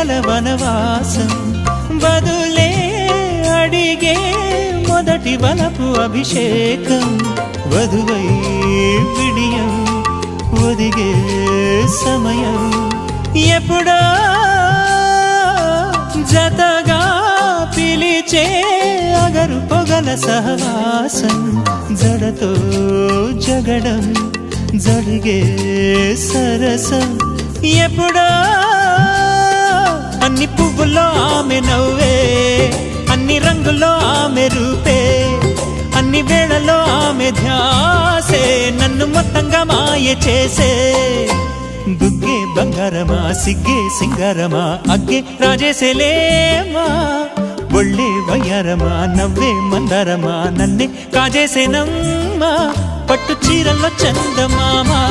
నెలల వనవాసం బదులే అడిగే మొదటి వలపు అభిషేకం వధువై విడియం ఒదిగే సమయం ఎప్పుడో జతగా పిలిచే అగరు పొగల సహవాసం జడతో జగడం జరిగే సరసం ఎప్పుడో అన్ని పువ్వుల్లో ఆమె నవ్వే అన్ని రంగుల్లో ఆమె రూపే అన్ని వేళలో ఆమె ధ్యాసే నన్ను మొత్తంగా మాయ చేసే బుగ్గే బంగారమా సిగ్గే సింగారమా అగ్గే రాజేసేలేమా ఒళ్ళే వయ్యారమా నవ్వే మందారమా నన్నే కాజేసేనమ్మా పట్టు చీరల్లో చందమామా